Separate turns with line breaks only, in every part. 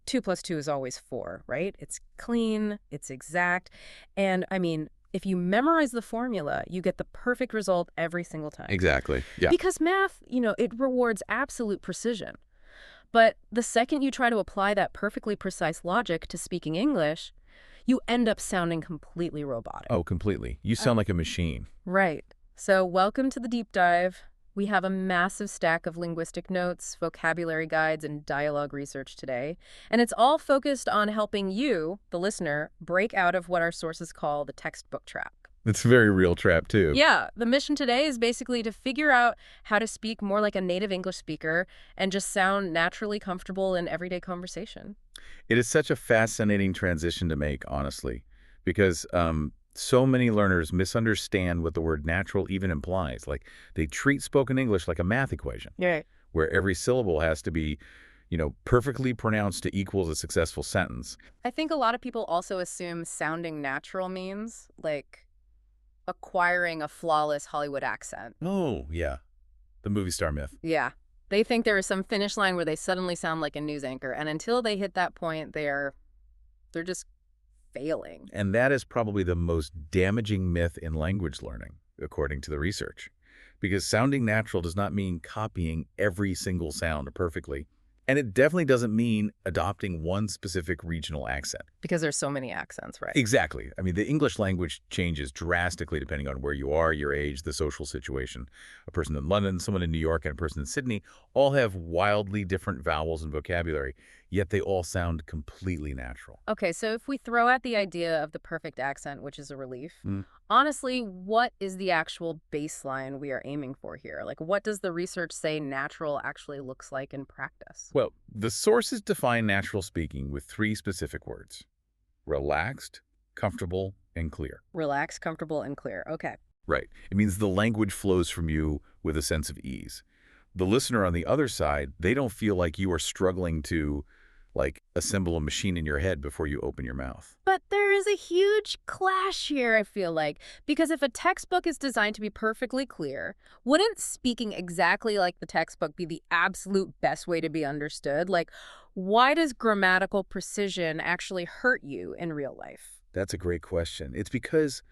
2 plus 2 is always 4, right? It's clean, it's exact, and I mean, if you memorize the formula, you get the perfect result every single time.
Exactly. Yeah.
Because math, it rewards absolute precision. But the second you try to apply that perfectly precise logic to speaking English, you end up sounding completely robotic.
Oh, completely. You sound like a machine.
Right. So welcome to the deep dive. We have a massive stack of linguistic notes, vocabulary guides, and dialogue research today. And it's all focused on helping you, the listener, break out of what our sources call the textbook trap.
It's a very real trap, too.
Yeah, the mission today is basically to figure out how to speak more like a native English speaker and just sound naturally comfortable in everyday conversation.
It is such a fascinating transition to make, honestly, because so many learners misunderstand what the word natural even implies. Like, they treat spoken English like a math equation,
Right.
where every syllable has to be, perfectly pronounced to equal a successful sentence.
I think a lot of people also assume sounding natural means, like, acquiring a flawless Hollywood accent.
Oh, yeah. The movie star myth.
Yeah. They think there is some finish line where they suddenly sound like a news anchor, and until they hit that point, they're just failing.
And that is probably the most damaging myth in language learning, according to the research. Because sounding natural does not mean copying every single sound perfectly. And it definitely doesn't mean adopting one specific regional accent.
Because there's so many accents, right?
Exactly. I mean, the English language changes drastically depending on where you are, your age, the social situation. A person in London, someone in New York, and a person in Sydney all have wildly different vowels and vocabulary, yet they all sound completely natural.
Okay, so if we throw out the idea of the perfect accent, which is a relief, honestly, what is the actual baseline we are aiming for here? Like, what does the research say natural actually looks like in practice?
Well, the sources define natural speaking with 3 specific words: relaxed, comfortable, and clear.
Relaxed, comfortable, and clear. Okay.
Right. It means the language flows from you with a sense of ease. The listener on the other side, they don't feel like you are struggling to, assemble a machine in your head before you open your mouth.
But there is a huge clash here, I feel like, because if a textbook is designed to be perfectly clear, wouldn't speaking exactly like the textbook be the absolute best way to be understood? Like, why does grammatical precision actually hurt you in real life?
That's a great question. It's because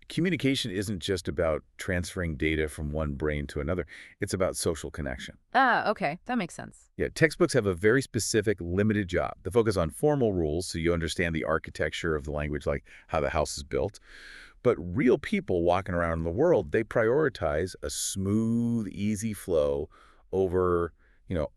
communication isn't just about transferring data from one brain to another. It's about social connection.
Ah, okay. That makes sense.
Yeah, textbooks have a very specific, limited job. They focus on formal rules so you understand the architecture of the language, like how the house is built. But real people walking around in the world, they prioritize a smooth, easy flow over,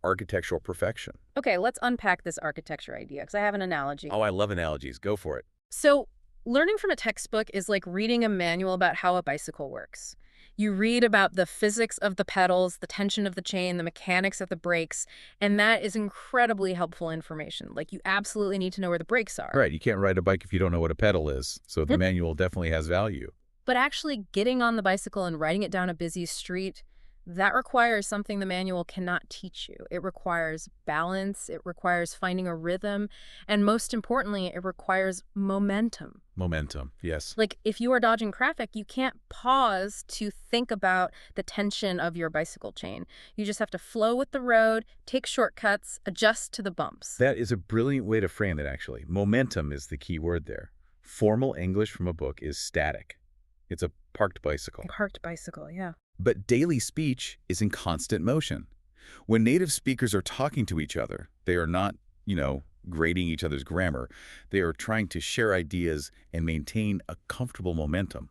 architectural perfection.
Okay, let's unpack this architecture idea, because I have an analogy.
Oh, I love analogies. Go for it.
So, learning from a textbook is like reading a manual about how a bicycle works. You read about the physics of the pedals, the tension of the chain, the mechanics of the brakes, and that is incredibly helpful information. Like, you absolutely need to know where the brakes are.
Right. You can't ride a bike if you don't know what a pedal is. So the manual definitely has value.
But actually getting on the bicycle and riding it down a busy street, that requires something the manual cannot teach you. It requires balance, it requires finding a rhythm, and most importantly, it requires momentum.
Momentum, yes.
Like, if you are dodging traffic, you can't pause to think about the tension of your bicycle chain. You just have to flow with the road, take shortcuts, adjust to the bumps.
That is a brilliant way to frame it, actually. Momentum is the key word there. Formal English from a book is static. It's a parked bicycle.
Parked bicycle, yeah.
But daily speech is in constant motion. When native speakers are talking to each other, they are not, grading each other's grammar. They are trying to share ideas and maintain a comfortable momentum.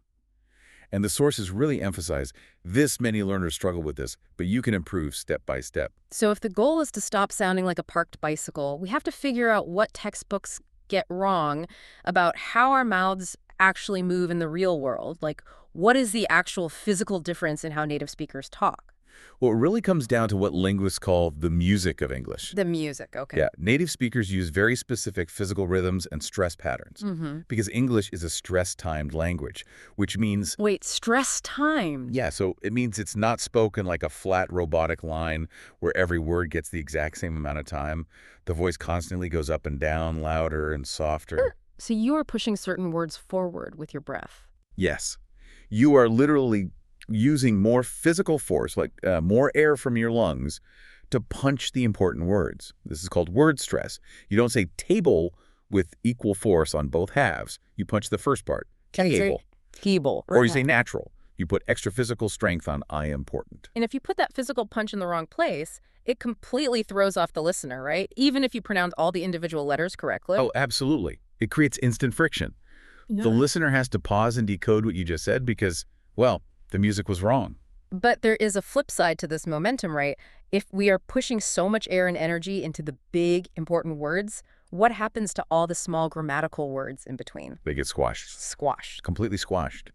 And the sources really emphasize this. Many learners struggle with this, but you can improve step by step.
So if the goal is to stop sounding like a parked bicycle, we have to figure out what textbooks get wrong about how our mouths actually move in the real world. Like, what is the actual physical difference in how native speakers talk?
Well, it really comes down to what linguists call the music of English.
The music, okay.
Yeah, native speakers use very specific physical rhythms and stress patterns because English is a stress-timed language, which means...
Wait, stress-timed?
Yeah, so it means it's not spoken like a flat robotic line where every word gets the exact same amount of time. The voice constantly goes up and down, louder and softer.
So you are pushing certain words forward with your breath.
Yes. You are literally using more physical force, like more air from your lungs, to punch the important words. This is called word stress. You don't say table with equal force on both halves. You punch the first part, table.
Table.
Or you say natural. You put extra physical strength on I important.
And if you put that physical punch in the wrong place, it completely throws off the listener, right? Even if you pronounce all the individual letters correctly.
Oh, absolutely. It creates instant friction.
Yeah.
The listener has to pause and decode what you just said because, well, the music was wrong.
But there is a flip side to this momentum, right? If we are pushing so much air and energy into the big, important words, what happens to all the small grammatical words in between?
They get squashed.
Squashed.
Completely squashed.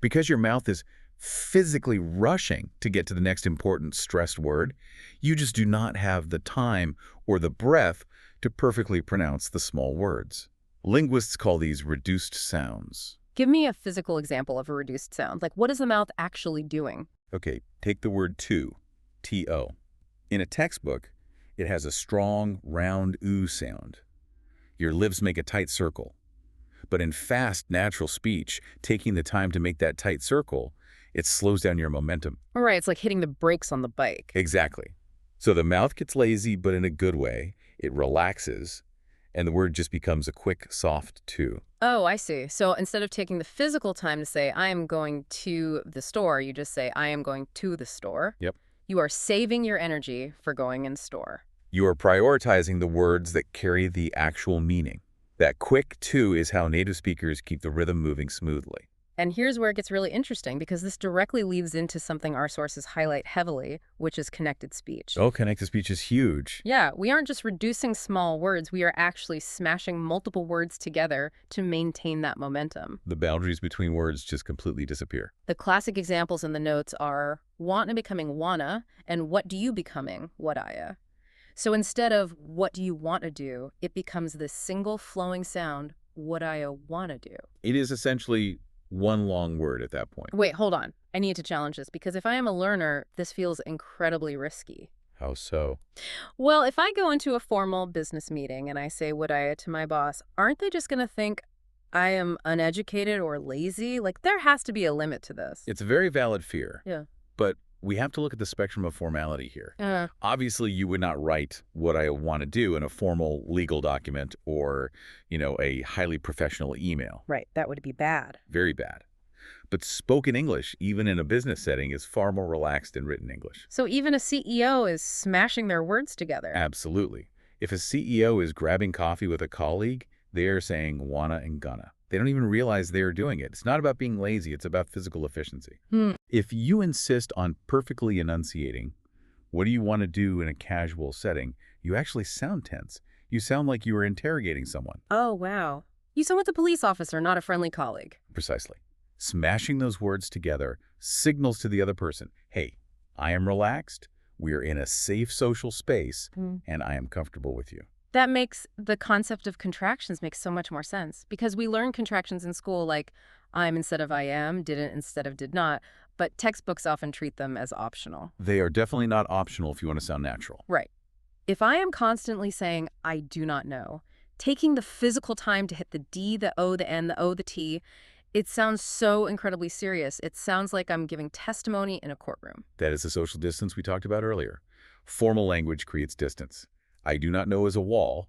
Because your mouth is physically rushing to get to the next important stressed word, you just do not have the time or the breath to perfectly pronounce the small words. Linguists call these reduced sounds.
Give me a physical example of a reduced sound. Like, what is the mouth actually doing?
Okay, take the word to, T-O. In a textbook, it has a strong, round oo sound. Your lips make a tight circle. But in fast, natural speech, taking the time to make that tight circle, it slows down your momentum.
All right, it's like hitting the brakes on the bike.
Exactly. So the mouth gets lazy, but in a good way. It relaxes, and the word just becomes a quick, soft to.
Oh, I see. So instead of taking the physical time to say, I am going to the store, you just say, I am going to the store.
Yep.
You are saving your energy for going in store.
You are prioritizing the words that carry the actual meaning. That quick to is how native speakers keep the rhythm moving smoothly.
And here's where it gets really interesting, because this directly leads into something our sources highlight heavily, which is connected speech.
Oh, connected speech is huge.
Yeah, we aren't just reducing small words, we are actually smashing multiple words together to maintain that momentum.
The boundaries between words just completely disappear.
The classic examples in the notes are wanna becoming wanna, and what do you becoming, what-aya. So instead of what do you want to do, it becomes this single flowing sound, what-aya wanna do.
It is essentially one long word at that point.
Wait, hold on. I need to challenge this, because if I am a learner, this feels incredibly risky.
How so?
Well, if I go into a formal business meeting and I say what-aya to my boss, aren't they just going to think I am uneducated or lazy? Like, there has to be a limit to this.
It's a very valid fear.
Yeah.
But we have to look at the spectrum of formality here.
Uh,
Obviously, you would not write what I want to do in a formal legal document or, a highly professional email.
right, that would be bad.
Very bad. But spoken English, even in a business setting, is far more relaxed than written English.
So even a CEO is smashing their words together.
Absolutely. If a CEO is grabbing coffee with a colleague, they are saying wanna and gonna. They don't even realize they are doing it. It's not about being lazy. It's about physical efficiency. If you insist on perfectly enunciating, what do you want to do in a casual setting, you actually sound tense. You sound like you are interrogating someone.
Oh, wow. You sound like a police officer, not a friendly colleague.
Precisely. Smashing those words together signals to the other person, hey, I am relaxed, we're in a safe social space, and I am comfortable with you.
That makes the concept of contractions make so much more sense, because we learn contractions in school like I'm instead of I am, didn't instead of did not, but textbooks often treat them as optional.
They are definitely not optional if you want to sound natural.
Right. If I am constantly saying I do not know, taking the physical time to hit the D, the O, the N, the O, the T, it sounds so incredibly serious. It sounds like I'm giving testimony in a courtroom.
That is the social distance we talked about earlier. Formal language creates distance. I do not know is a wall.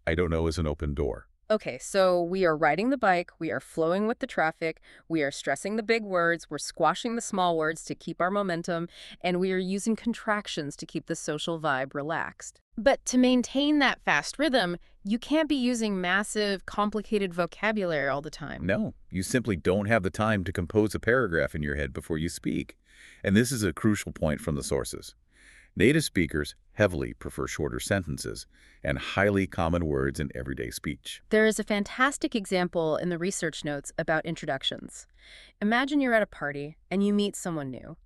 I don't know is an open door.
Okay, so we are riding the bike, we are flowing with the traffic, we are stressing the big words, we're squashing the small words to keep our momentum, and we are using contractions to keep the social vibe relaxed. But to maintain that fast rhythm, you can't be using massive, complicated vocabulary all the time.
No, you simply don't have the time to compose a paragraph in your head before you speak. And this is a crucial point from the sources. Native speakers heavily prefer shorter sentences and highly common words in everyday speech.
There is a fantastic example in the research notes about introductions. Imagine you're at a party and you meet someone new.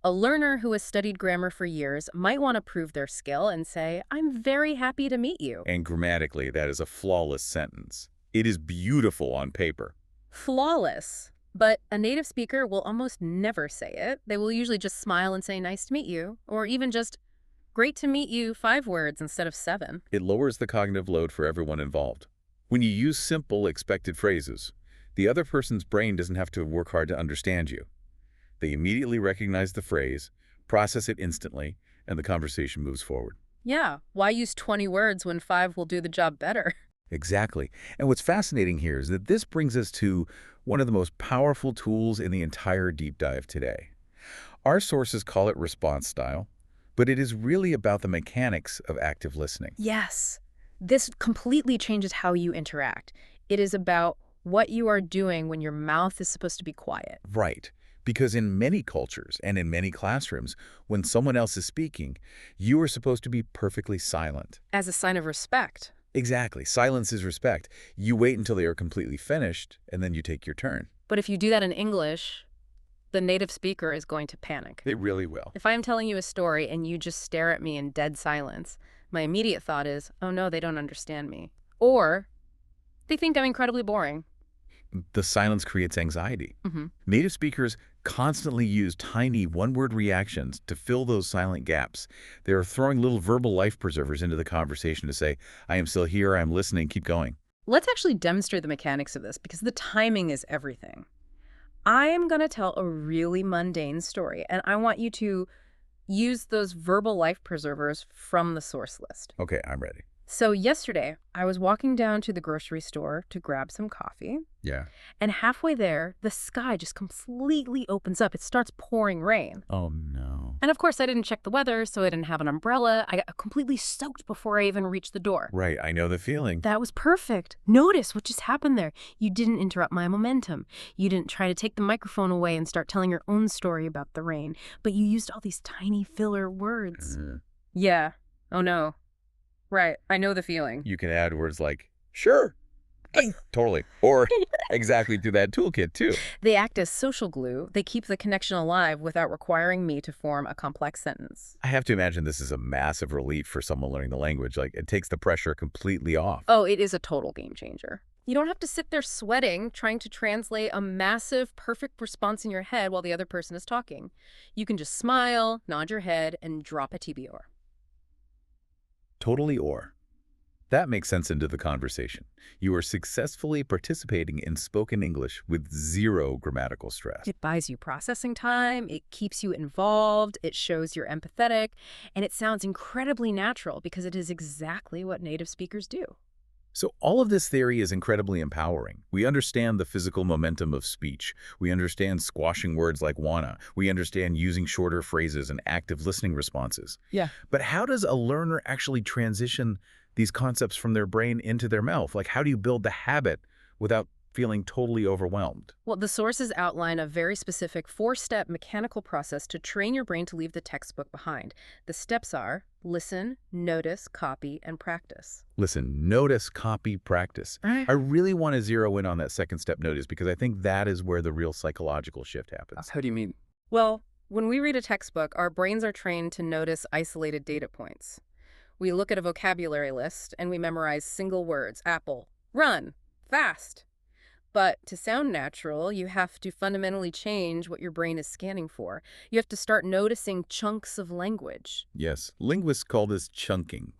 A learner who has studied grammar for years might want to prove their skill and say, I'm very happy to meet you.
And grammatically, that is a flawless sentence. It is beautiful on paper.
Flawless. But a native speaker will almost never say it. They will usually just smile and say, nice to meet you, or even just, great to meet you, 5 words instead of 7.
It lowers the cognitive load for everyone involved. When you use simple, expected phrases, the other person's brain doesn't have to work hard to understand you. They immediately recognize the phrase, process it instantly, and the conversation moves forward.
Yeah, why use 20 words when 5 will do the job better?
Exactly. And what's fascinating here is that this brings us to one of the most powerful tools in the entire deep dive today. Our sources call it response style, but it is really about the mechanics of active listening.
Yes. This completely changes how you interact. It is about what you are doing when your mouth is supposed to be quiet.
Right. Because in many cultures and in many classrooms, when someone else is speaking, you are supposed to be perfectly silent.
As a sign of respect.
Exactly. Silence is respect. You wait until they are completely finished, and then you take your turn.
But if you do that in English, the native speaker is going to panic.
They really will.
If I'm telling you a story and you just stare at me in dead silence, my immediate thought is, oh no, they don't understand me. Or they think I'm incredibly boring.
The silence creates anxiety.
Mm-hmm.
Native speakers constantly use tiny one-word reactions to fill those silent gaps. They are throwing little verbal life preservers into the conversation to say, I am still here, I am listening, keep going.
Let's actually demonstrate the mechanics of this because the timing is everything. I am going to tell a really mundane story, and I want you to use those verbal life preservers from the source list.
Okay, I'm ready.
So yesterday, I was walking down to the grocery store to grab some coffee,
Yeah.
and halfway there, the sky just completely opens up. It starts pouring rain.
Oh, no.
And of course, I didn't check the weather, so I didn't have an umbrella. I got completely soaked before I even reached the door.
Right, I know the feeling.
That was perfect. Notice what just happened there. You didn't interrupt my momentum. You didn't try to take the microphone away and start telling your own story about the rain, but you used all these tiny filler words. Yeah. Oh, no. Right. I know the feeling.
You can add words like, sure, totally, or exactly to that toolkit, too.
They act as social glue. They keep the connection alive without requiring me to form a complex sentence.
I have to imagine this is a massive relief for someone learning the language. Like, it takes the pressure completely off.
Oh, it is a total game changer. You don't have to sit there sweating trying to translate a massive, perfect response in your head while the other person is talking. You can just smile, nod your head, and drop a TBR.
Totally or. That makes sense into the conversation. You are successfully participating in spoken English with zero grammatical stress.
It buys you processing time, it keeps you involved, it shows you're empathetic, and it sounds incredibly natural because it is exactly what native speakers do.
So all of this theory is incredibly empowering. We understand the physical momentum of speech. We understand squashing words like wanna. We understand using shorter phrases and active listening responses.
Yeah.
But how does a learner actually transition these concepts from their brain into their mouth? Like, how do you build the habit without feeling totally overwhelmed?
Well, the sources outline a very specific 4-step mechanical process to train your brain to leave the textbook behind. The steps are listen, notice, copy, and practice.
Listen, notice, copy, practice.
Right.
I really want to zero in on that second step, notice, because I think that is where the real psychological shift happens.
How do you mean?
Well, when we read a textbook, our brains are trained to notice isolated data points. We look at a vocabulary list and we memorize single words: apple, run, fast. But to sound natural, you have to fundamentally change what your brain is scanning for. You have to start noticing chunks of language.
Yes, linguists call this chunking.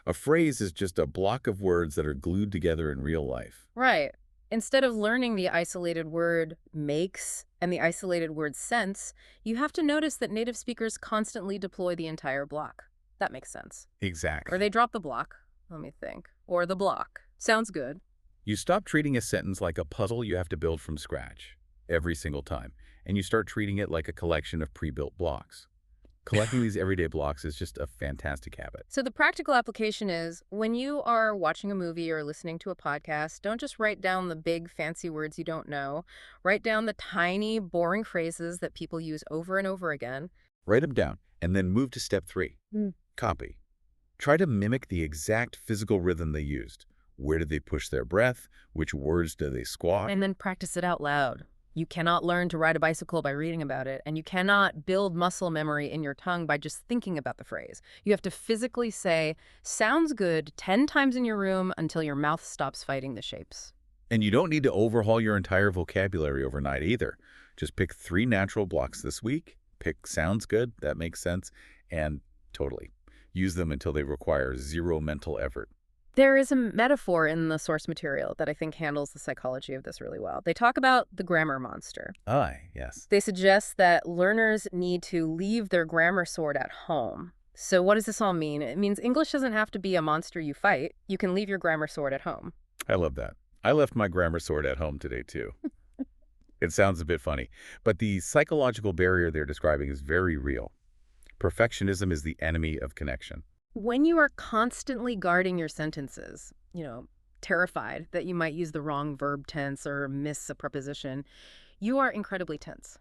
A phrase is just a block of words that are glued together in real life.
Right. Instead of learning the isolated word makes and the isolated word sense, you have to notice that native speakers constantly deploy the entire block. That makes sense.
Exactly.
Or they drop the block. Let me think. Or the block. Sounds good.
You stop treating a sentence like a puzzle you have to build from scratch every single time, and you start treating it like a collection of pre-built blocks. Collecting these everyday blocks is just a fantastic habit.
So the practical application is when you are watching a movie or listening to a podcast, don't just write down the big fancy words you don't know. Write down the tiny, boring phrases that people use over and over again.
Write them down, and then move to step 3.
Mm.
Copy. Try to mimic the exact physical rhythm they used. Where did they push their breath? Which words do they squawk?
And then practice it out loud. You cannot learn to ride a bicycle by reading about it, and you cannot build muscle memory in your tongue by just thinking about the phrase. You have to physically say, sounds good, 10 times in your room until your mouth stops fighting the shapes.
And you don't need to overhaul your entire vocabulary overnight either. Just pick 3 natural blocks this week. Pick sounds good, that makes sense, and totally. Use them until they require zero mental effort.
There is a metaphor in the source material that I think handles the psychology of this really well. They talk about the grammar monster.
Aye, yes.
They suggest that learners need to leave their grammar sword at home. So what does this all mean? It means English doesn't have to be a monster you fight. You can leave your grammar sword at home.
I love that. I left my grammar sword at home today, too. It sounds a bit funny, but the psychological barrier they're describing is very real. Perfectionism is the enemy of connection.
When you are constantly guarding your sentences, terrified that you might use the wrong verb tense or miss a preposition, you are incredibly tense.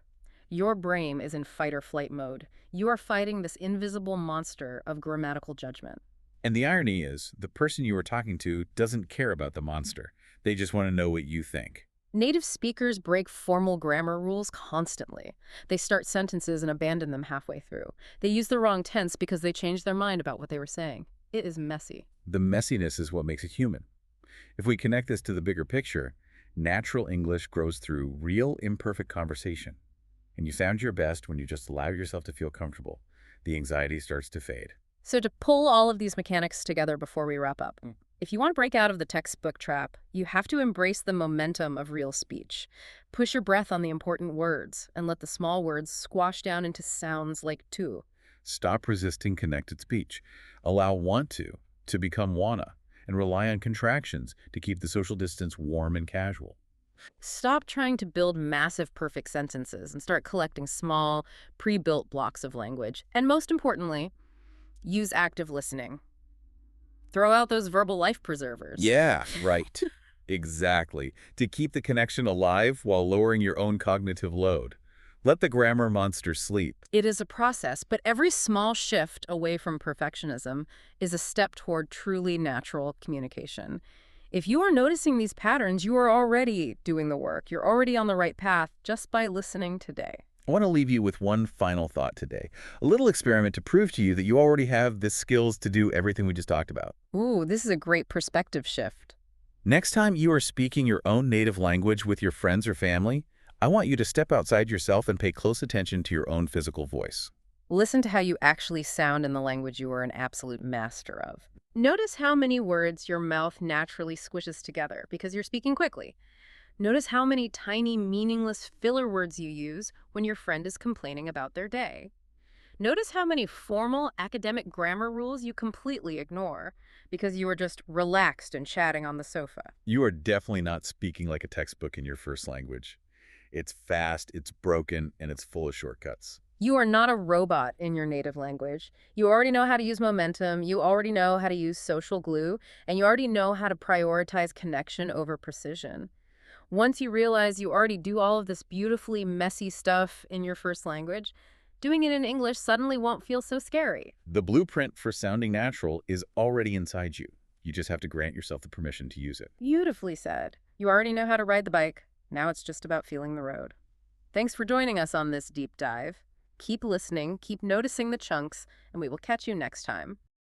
Your brain is in fight or flight mode. You are fighting this invisible monster of grammatical judgment.
And the irony is, the person you are talking to doesn't care about the monster. They just want to know what you think.
Native speakers break formal grammar rules constantly. They start sentences and abandon them halfway through. They use the wrong tense because they changed their mind about what they were saying. It is messy.
The messiness is what makes it human. If we connect this to the bigger picture, natural English grows through real, imperfect conversation. And you sound your best when you just allow yourself to feel comfortable. The anxiety starts to fade.
So to pull all of these mechanics together before we wrap up, if you want to break out of the textbook trap, you have to embrace the momentum of real speech. Push your breath on the important words and let the small words squash down into sounds like tu.
Stop resisting connected speech. Allow want to become wanna, and rely on contractions to keep the social distance warm and casual.
Stop trying to build massive perfect sentences and start collecting small, pre-built blocks of language. And most importantly, use active listening. Throw out those verbal life preservers.
Yeah, right. Exactly. To keep the connection alive while lowering your own cognitive load. Let the grammar monster sleep.
It is a process, but every small shift away from perfectionism is a step toward truly natural communication. If you are noticing these patterns, you are already doing the work. You're already on the right path just by listening today.
I want to leave you with one final thought today. A little experiment to prove to you that you already have the skills to do everything we just talked about.
Ooh, this is a great perspective shift.
Next time you are speaking your own native language with your friends or family, I want you to step outside yourself and pay close attention to your own physical voice.
Listen to how you actually sound in the language you are an absolute master of. Notice how many words your mouth naturally squishes together because you're speaking quickly. Notice how many tiny, meaningless filler words you use when your friend is complaining about their day. Notice how many formal academic grammar rules you completely ignore because you are just relaxed and chatting on the sofa.
You are definitely not speaking like a textbook in your first language. It's fast, it's broken, and it's full of shortcuts.
You are not a robot in your native language. You already know how to use momentum, you already know how to use social glue, and you already know how to prioritize connection over precision. Once you realize you already do all of this beautifully messy stuff in your first language, doing it in English suddenly won't feel so scary.
The blueprint for sounding natural is already inside you. You just have to grant yourself the permission to use it.
Beautifully said. You already know how to ride the bike. Now it's just about feeling the road. Thanks for joining us on this deep dive. Keep listening, keep noticing the chunks, and we will catch you next time.